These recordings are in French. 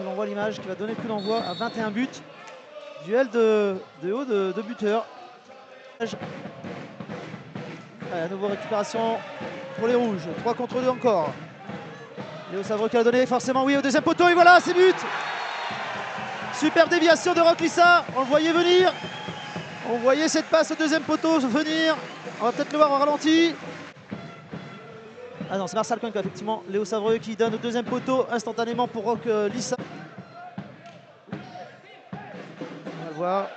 l'on voit l'image qui va donner le coup d'envoi à 21 buts. Duel de haut de buteurs. Allez, à nouveau récupération pour les rouges. 3 contre 2 encore. Léo Savreux qui a donné forcément oui au deuxième poteau et voilà, c'est but. Super déviation de Roclissa. On le voyait venir. On voyait cette passe au deuxième poteau venir. On va peut-être le voir en ralenti. Ah non, c'est Marcel Cuenca, effectivement. Léo Savreux qui donne au deuxième poteau instantanément pour Roclissa. On va le voir.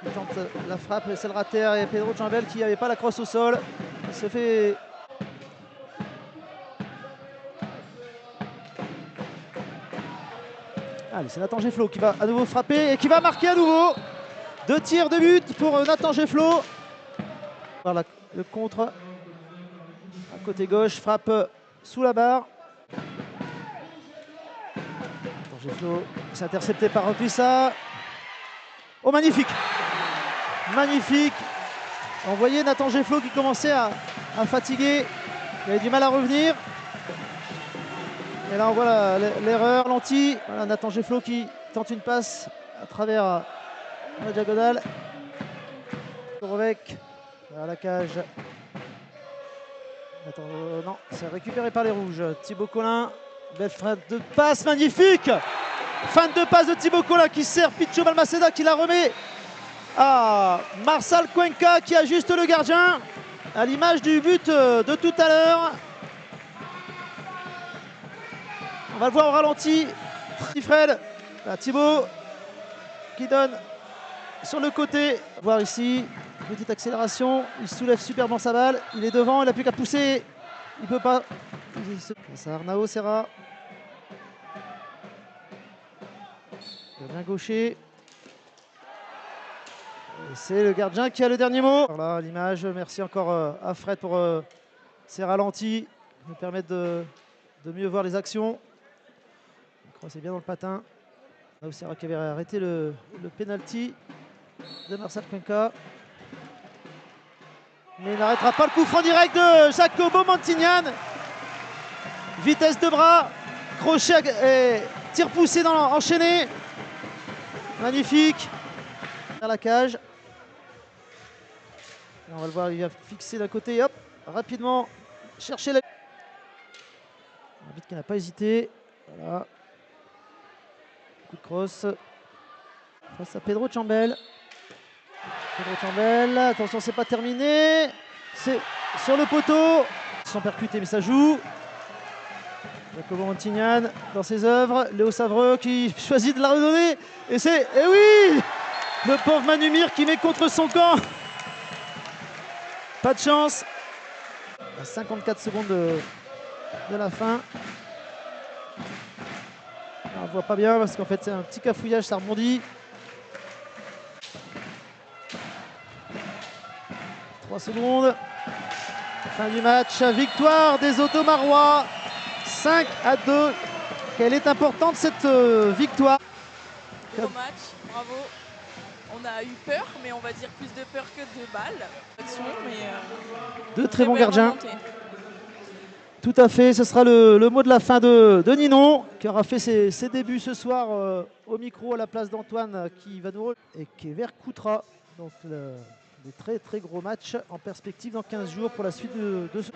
Il tente la frappe, c'est le rater et Pedro Chambel qui n'avait pas la crosse au sol. Il se fait. Allez, c'est Nathan Gefflot qui va à nouveau frapper et qui va marquer à nouveau. 2 tirs de but pour Nathan Gefflot. Voilà le contre. À côté gauche, frappe sous la barre. Nathan Gefflot, c'est intercepté par Roclissa. Oh, magnifique! Magnifique! On voyait Nathan Gefflot qui commençait à fatiguer. Il avait du mal à revenir. Et là, on voit l'erreur ralentie. Voilà, Nathan Gefflot qui tente une passe à travers la diagonale. Korovec à la cage. Attends, non, c'est récupéré par les rouges. Thibaut Collin, belle fin de passe magnifique. Fin de passe de Thibaut Collin qui sert Picho Balmaceda qui la remet à Marcel Cuenca qui ajuste le gardien à l'image du but de tout à l'heure. On va le voir au ralenti. Fred, Thibaut qui donne sur le côté. Voir ici, petite accélération. Il soulève superbement sa balle. Il est devant, il n'a plus qu'à pousser. Il ne peut pas. C'est Arnao Serra. Gardien gaucher. C'est le gardien qui a le dernier mot. Voilà l'image. Merci encore à Fred pour ces ralentis qui nous permettent de mieux voir les actions. C'est bien dans le patin. Serra qui avait arrêté le penalty de Marcel Cuenca. Mais il n'arrêtera pas le coup franc direct de Jacobo Montignan. Vitesse de bras, crochet et tir poussé enchaîné. Magnifique. Vers la cage. Et on va le voir, il va fixer d'un côté, hop, rapidement chercher l'arbitre qui n'a pas hésité. Voilà. Coup de crosse face à Pedro Chambel. Pedro Chambel, attention, c'est pas terminé. C'est sur le poteau. Ils sont percutés, mais ça joue. Jacobo Montignan dans ses œuvres. Léo Savreux qui choisit de la redonner. Et c'est. Et oui! Le pauvre Manumir qui met contre son camp. Pas de chance. À 54 secondes de la fin. On ne voit pas bien parce qu'en fait c'est un petit cafouillage, ça rebondit. 3 secondes. Fin du match. Victoire des Audomarois. 5-2. Quelle est importante cette victoire. Gros match, bravo. On a eu peur, mais on va dire plus de peur que de balles. Deux très bons gardiens. Tout à fait, ce sera le mot de la fin de Ninon, qui aura fait ses débuts ce soir au micro à la place d'Antoine, qui va nous et qui est vers Coutras. Donc des très très gros matchs en perspective dans 15 jours pour la suite de ce.